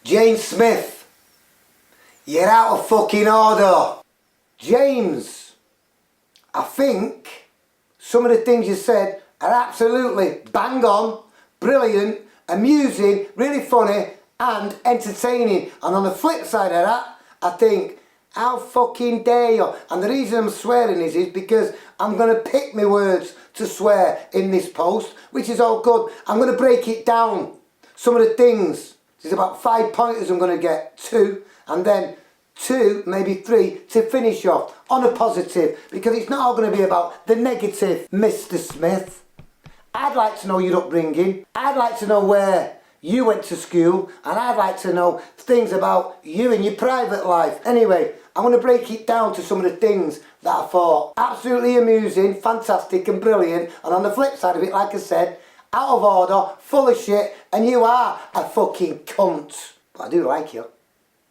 James Smith, you're out of fucking order. James, I think some of the things you said are absolutely bang on, brilliant, amusing, really funny and entertaining. And on the flip side of that, I think, how fucking dare you? And the reason I'm swearing is because I'm going to pick my words to swear in this post, which is all good. I'm going to break it down. Some of the things, there's about 5 pointers I'm going to get, 2, and then 2, maybe 3 to finish off on a positive, because it's not all going to be about the negative, Mr. Smith. I'd like to know your upbringing. I'd like to know where you went to school, and I'd like to know things about you and your private life. Anyway, I'm going to break it down to some of the things that I thought absolutely amusing, fantastic and brilliant, and on the flip side of it, like I said, out of order, full of shit, and you are a fucking cunt. But I do like you,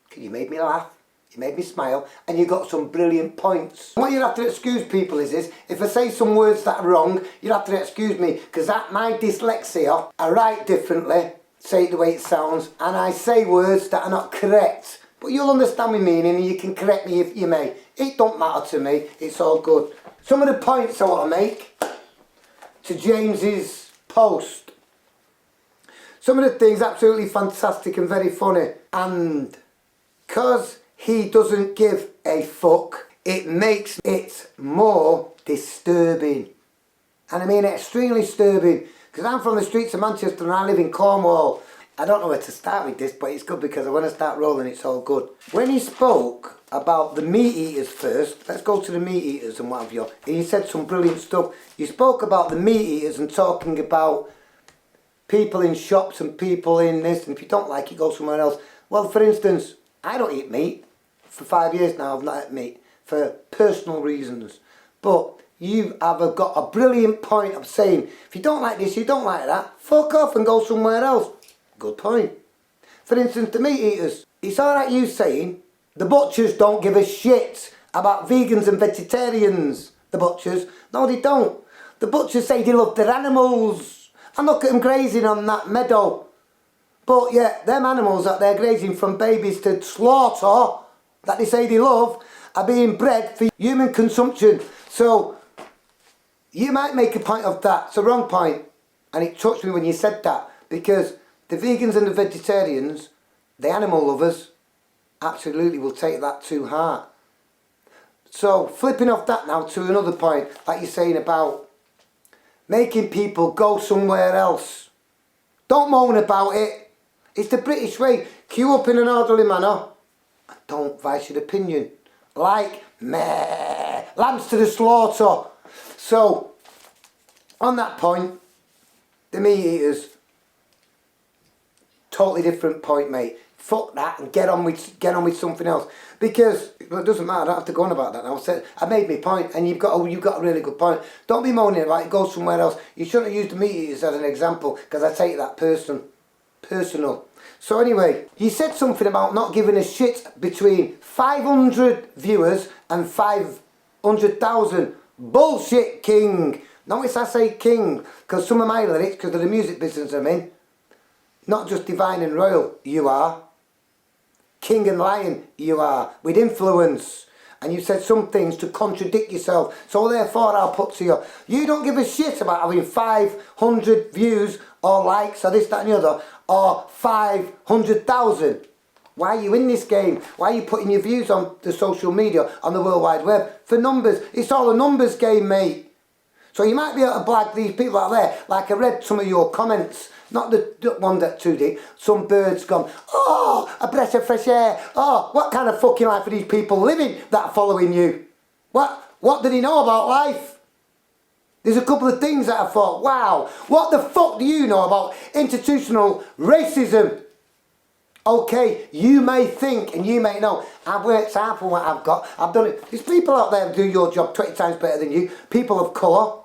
because you made me laugh, you made me smile, and you got some brilliant points. What you have to excuse people is if I say some words that are wrong, you have to excuse me, because my dyslexia, I write differently, say it the way it sounds, and I say words that are not correct. But you'll understand my meaning and you can correct me if you may. It don't matter to me, it's all good. Some of the points I want to make to James's post. Some of the things absolutely fantastic and very funny. And because he doesn't give a fuck, it makes it more disturbing. And I mean extremely disturbing. Because I'm from the streets of Manchester and I live in Cornwall. I don't know where to start with this, but it's good because when I start rolling, it's all good. When he spoke about the meat eaters first, let's go to the meat eaters and what have you. He said some brilliant stuff. He spoke about the meat eaters and talking about people in shops and people in this, and if you don't like it, go somewhere else. Well, for instance, I don't eat meat. For 5 years now, I've not eaten meat for personal reasons. But you have got a brilliant point of saying, if you don't like this, you don't like that, fuck off and go somewhere else. Good point. For instance, the meat eaters. It's alright you saying the butchers don't give a shit about vegans and vegetarians. The butchers. No, they don't. The butchers say they love their animals. And look at them grazing on that meadow. But yeah, them animals that they're grazing from babies to slaughter, that they say they love, are being bred for human consumption. So, you might make a point of that. It's a wrong point. And it touched me when you said that. Because the vegans and the vegetarians, the animal lovers, absolutely will take that to heart. So, flipping off that now to another point, like you're saying about making people go somewhere else. Don't moan about it. It's the British way. Queue up in an orderly manner. And don't voice your opinion. Like, meh, lambs to the slaughter. So, on that point, the meat eaters, totally different point, mate. Fuck that and get on with something else. Because well, it doesn't matter. I don't have to go on about that now. I made my point, and you've got a really good point. Don't be moaning about it. Go somewhere else. You shouldn't have used the meat eaters as an example, because I take that personal. So anyway, you said something about not giving a shit between 500 viewers and 500,000. Bullshit, king. Notice I say king, because some of my lyrics, because of the music business I'm in, not just divine and royal, you are. King and lion, you are. With influence. And you said some things to contradict yourself. So therefore I'll put to you, you don't give a shit about having 500 views or likes or this, that and the other, or 500,000. Why are you in this game? Why are you putting your views on the social media, on the World Wide Web? For numbers. It's all a numbers game, mate. So you might be able to blag these people out there, like I read some of your comments, not the one that too deep. Some birds gone, oh, a breath of fresh air. Oh, what kind of fucking life are these people living that are following you? What do they know about life? There's a couple of things that I thought, wow, what the fuck do you know about institutional racism? Okay, you may think and you may know, I've worked hard for what I've got, I've done it. There's people out there who do your job 20 times better than you, people of colour.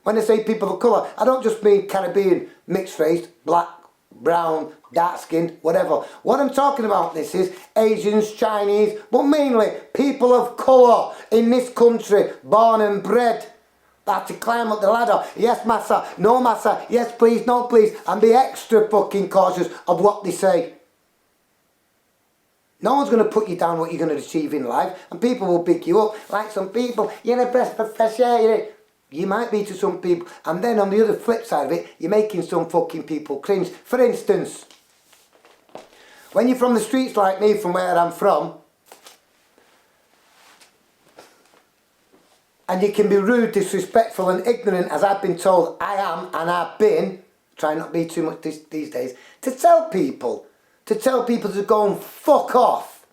When I say people of colour, I don't just mean Caribbean, mixed race, black, brown, dark skinned, whatever. What I'm talking about this is Asians, Chinese, but mainly people of colour in this country, born and bred. They have to climb up the ladder. Yes, massa. No, massa. Yes, please. No, please. And be extra fucking cautious of what they say. No one's going to put you down what you're going to achieve in life, and people will pick you up. Like some people, you're a breath of fresh air. You might be to some people, and then on the other flip side of it, you're making some fucking people cringe. For instance, when you're from the streets like me, from where I'm from, and you can be rude, disrespectful and ignorant, as I've been told I am and I've been, trying not to be too much these days, to tell people to go and fuck off,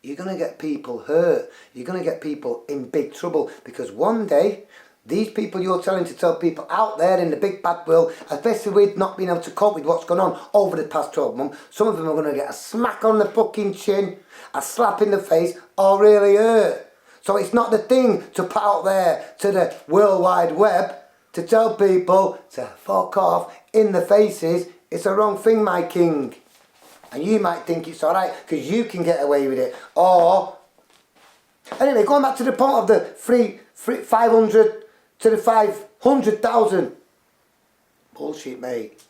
you're going to get people hurt. You're going to get people in big trouble, because one day, these people you're telling to tell people out there in the big bad world, especially with not being able to cope with what's gone on over the past 12 months, some of them are going to get a smack on the fucking chin, a slap in the face, or really hurt. So it's not the thing to put out there to the World Wide Web to tell people to fuck off in the faces. It's a wrong thing, my king. And you might think it's alright because you can get away with it. Or, anyway, going back to the point of the 500 to the 500,000. Bullshit, mate.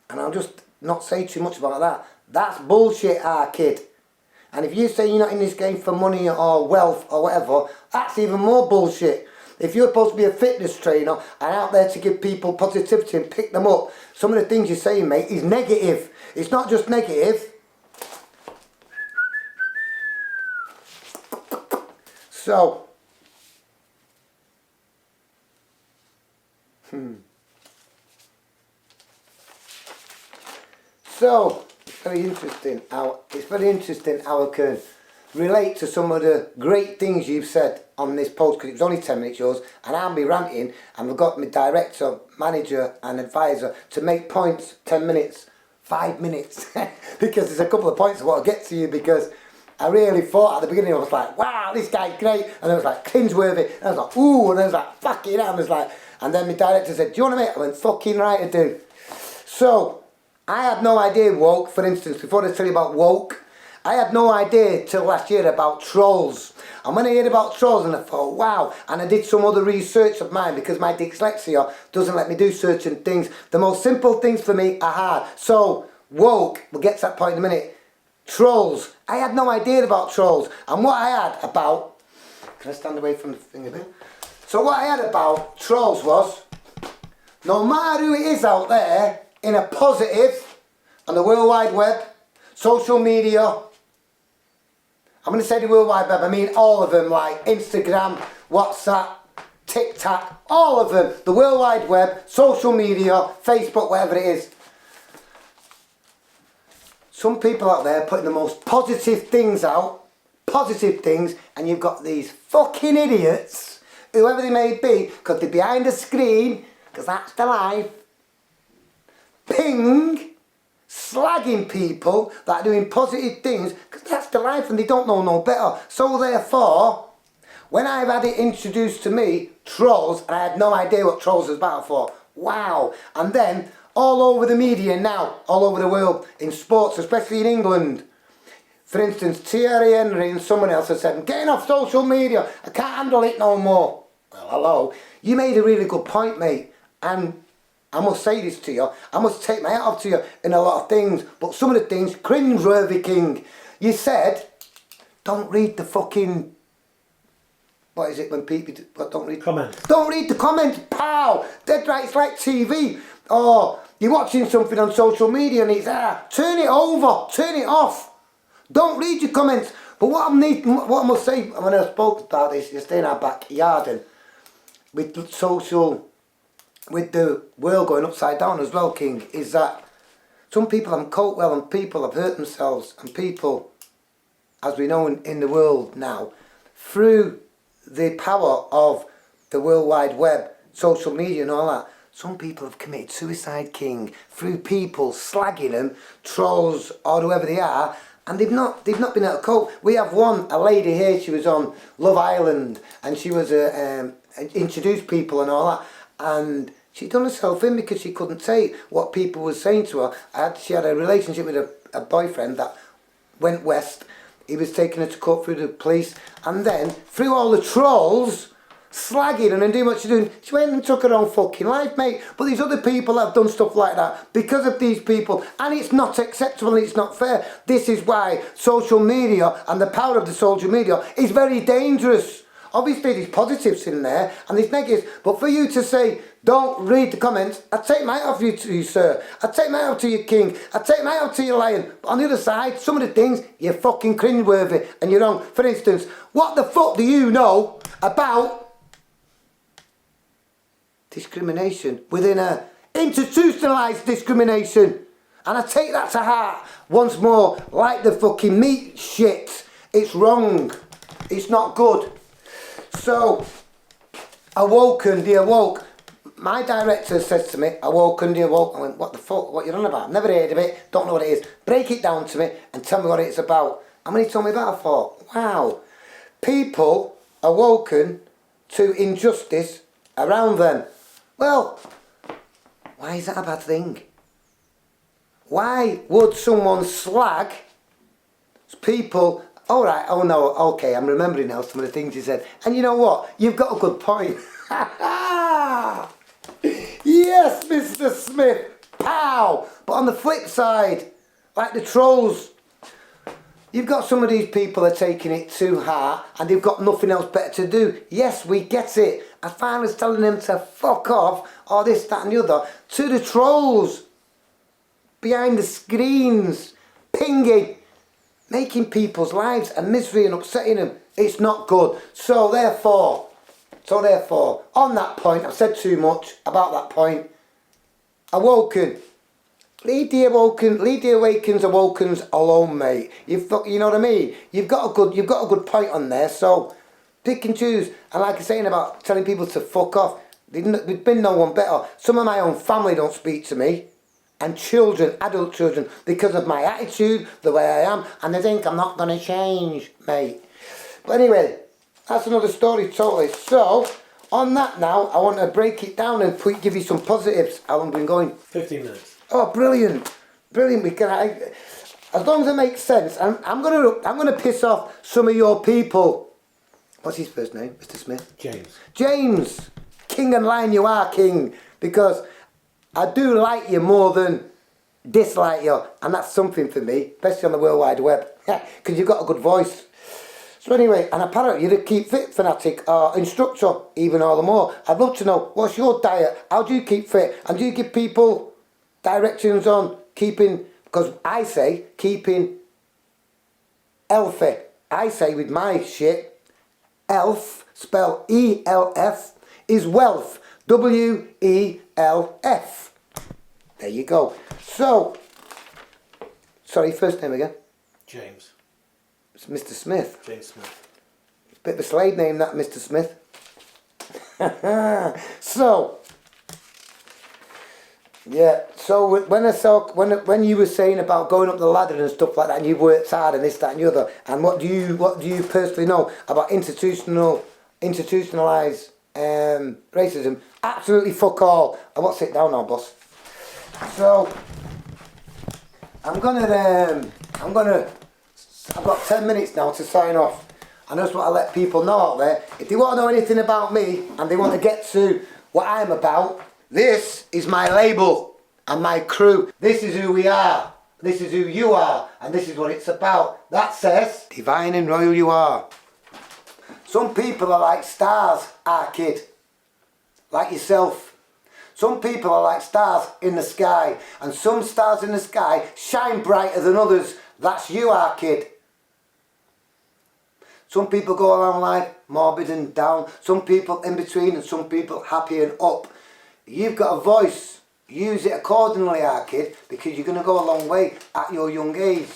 And I'll just not say too much about that. That's bullshit, kid. And if you say you're not in this game for money or wealth or whatever, that's even more bullshit. If you're supposed to be a fitness trainer and out there to give people positivity and pick them up, some of the things you're saying, mate, is negative. It's not just negative. So, So, it's very interesting how I can relate to some of the great things you've said on this post, because it was only 10 minutes yours, and I'll be ranting, and I've got my director, manager and advisor to make points 10 minutes, 5 minutes, because there's a couple of points I want to get to you, because I really thought at the beginning, I was like, wow, this guy's great, and I was like, cringeworthy, and I was like, ooh, and I was like, fucking hell, I was like, and then my director said, do you want to make? I went, fucking right I do. So, I had no idea woke, for instance, before I tell you about woke, I had no idea till last year about trolls. And when I heard about trolls, and I thought, wow, and I did some other research of mine, because my dyslexia doesn't let me do certain things. The most simple things for me are hard. So, woke, we'll get to that point in a minute. Trolls. I had no idea about trolls. And what I had about, can I stand away from the thing a bit? So what I had about trolls was, no matter who it is out there, in a positive, on the World Wide Web, social media, I'm going to say the World Wide Web, I mean all of them, like Instagram, WhatsApp, TikTok, all of them, the World Wide Web, social media, Facebook, whatever it is. Some people out there putting the most positive things out, positive things, and you've got these fucking idiots, whoever they may be, because they're behind the screen, because that's the life, slagging people that are doing positive things, because that's the life and they don't know no better. So therefore, when I've had it introduced to me, trolls, and I had no idea what trolls was about for, wow. And then, all over the media now, all over the world, in sports, especially in England, for instance, Thierry Henry and someone else has said, I'm getting off social media, I can't handle it no more. Well, hello, you made a really good point, mate, and I must say this to you, I must take my hat off to you in a lot of things, but some of the things, cringeworthy, king. You said, don't read the fucking, what is it when people don't read? Comments. Don't read the comments, pal. Dead right, it's like TV. Or you're watching something on social media and it's, turn it over, turn it off. Don't read your comments. But what I must say, when I spoke about this, you're staying in our backyard and with social, with the world going upside down as well, King, is that some people haven't coped well and people have hurt themselves, and people, as we know in the world now, through the power of the World Wide Web, social media and all that, some people have committed suicide, King, through people slagging them, trolls or whoever they are, and they've not been able to cope. We have a lady here, she was on Love Island, and she was introduced people and all that, and she done herself in because she couldn't take what people were saying to her. She had a relationship with a boyfriend that went west. He was taking her to court through the police, and then through all the trolls slagging and doing what she's doing. She went and took her own fucking life, mate. But these other people have done stuff like that because of these people. And it's not acceptable and it's not fair. This is why social media and the power of the social media is very dangerous. Obviously there's positives in there and there's negatives. But for you to say, don't read the comments, I take my hat off you to you, sir. I take my hat off to you, king. I take my hat off to you, lion. But on the other side, some of the things, you're fucking cringeworthy and you're wrong. For instance, what the fuck do you know about discrimination within a institutionalised discrimination? And I take that to heart once more, like the fucking meat shit. It's wrong. It's not good. So, awoken, the awoke. My director says to me, awoken, the awoke. I went, what the fuck, what you on about? Never heard of it, don't know what it is. Break it down to me and tell me what it's about. And when he told me about it, I thought, wow. People awoken to injustice around them. Well, why is that a bad thing? Why would someone slag people? All right, oh no, okay, I'm remembering now some of the things you said. And you know what? You've got a good point. Yes, Mr. Smith. Pow! But on the flip side, like the trolls, you've got some of these people are taking it too hard and they've got nothing else better to do. Yes, we get it. I finally was telling them to fuck off, or this, that and the other, to the trolls behind the screens, pinging, making people's lives a misery and upsetting them. It's not good. So therefore, on that point, I've said too much about that point. Awoken. Leave the awakens alone, mate. You know what I mean? You've got a good point on there. So pick and choose. And like I'm saying about telling people to fuck off, there's been no one better. Some of my own family don't speak to me, and children, adult children, because of my attitude, the way I am, and they think I'm not going to change, mate. But anyway, that's another story totally. So, on that now, I want to break it down and give you some positives. How long have we been going? 15 minutes. Oh, brilliant. Brilliant. As long as it makes sense, I'm gonna piss off some of your people. What's his first name, Mr. Smith? James. James. King and lion you are, king. Because I do like you more than dislike you. And that's something for me, especially on the World Wide Web. Because you've got a good voice. So anyway, and apparently you're a Keep Fit fanatic or instructor, even all the more. I'd love to know, what's your diet? How do you keep fit? And do you give people directions on keeping, because I say keeping healthy. I say with my shit, elf, spell E-L-F, is wealth. W-E-L-F. There you go. So, sorry, first name again? James. It's Mr. Smith. James Smith. Bit of a slave name, that, Mr. Smith. So, yeah. So when you were saying about going up the ladder and stuff like that, and you worked hard and this, that, and the other, and what do you personally know about institutionalized racism? Absolutely fuck all. I won't sit down now, boss. So I've got 10 minutes now to sign off. And that's what I let people know out there. If they want to know anything about me and they want to get to what I'm about, this is my label and my crew. This is who we are. This is who you are. And this is what it's about. That says, divine and royal you are. Some people are like stars, kid. Like yourself. Some people are like stars in the sky. And some stars in the sky shine brighter than others. That's you, kid. Some people go around life morbid and down. Some people in between and some people happy and up. You've got a voice. Use it accordingly, kid, because you're going to go a long way at your young age.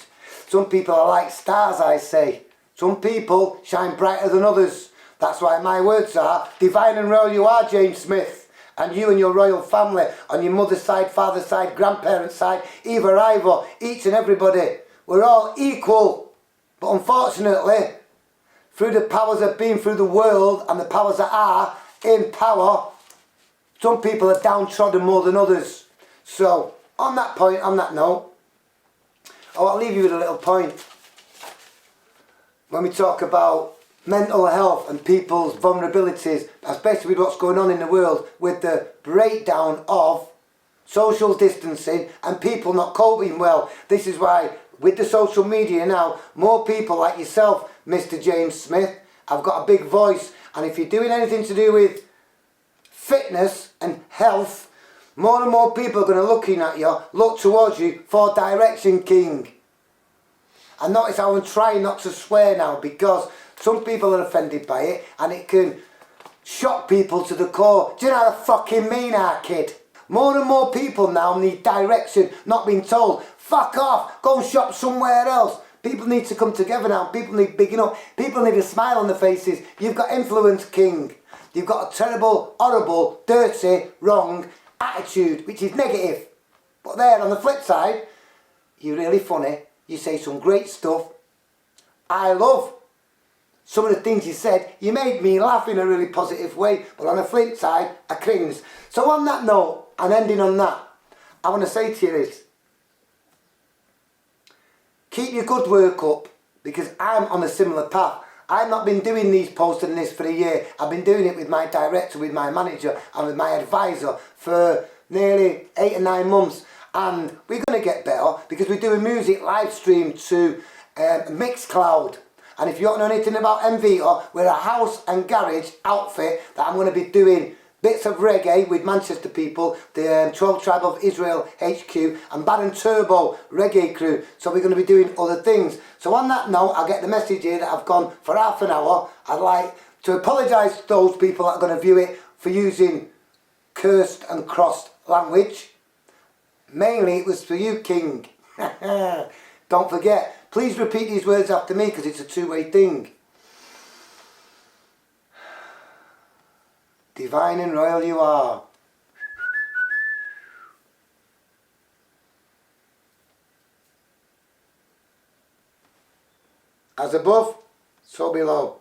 Some people are like stars, I say. Some people shine brighter than others. That's why my words are, divine and royal you are, James Smith. And you and your royal family, on your mother's side, father's side, grandparents' side, either, each and everybody. We're all equal. But unfortunately, through the powers that be through the world and the powers that are in power, some people are downtrodden more than others. So, on that point, on that note, I'll leave you with a little point. When we talk about mental health and people's vulnerabilities, especially with what's going on in the world, with the breakdown of social distancing and people not coping well. This is why, with the social media now, more people like yourself, Mr. James Smith, have got a big voice. And if you're doing anything to do with fitness and health, more and more people are going to look towards you for direction, King. And notice how I'm trying not to swear now, because some people are offended by it and it can shock people to the core. Do you know how to fucking mean, our kid? More and more people now need direction, not being told, fuck off, go and shop somewhere else. People need to come together now. People need bigging up. People need a smile on their faces. You've got influence, King. You've got a terrible, horrible, dirty, wrong attitude, which is negative. But there, on the flip side, you're really funny. You say some great stuff. I love some of the things you said. You made me laugh in a really positive way. But on the flip side, I cringe. So on that note, and ending on that, I want to say to you this. Keep your good work up, because I'm on a similar path. I've not been doing these posts and this for a year. I've been doing it with my director, with my manager and with my advisor for nearly 8 or 9 months. And we're going to get better because we do a music live stream to Mixcloud. And if you don't know anything about MVita, we're a house and garage outfit that I'm going to be doing bits of reggae with Manchester people, the 12 Tribe of Israel HQ, and Baron Turbo reggae crew. So we're going to be doing other things. So on that note, I'll get the message here that I've gone for half an hour. I'd like to apologise to those people that are going to view it for using cursed and crossed language. Mainly it was for you, King. Don't forget, please repeat these words after me, because it's a two-way thing. Divine and royal you are. As above, so below.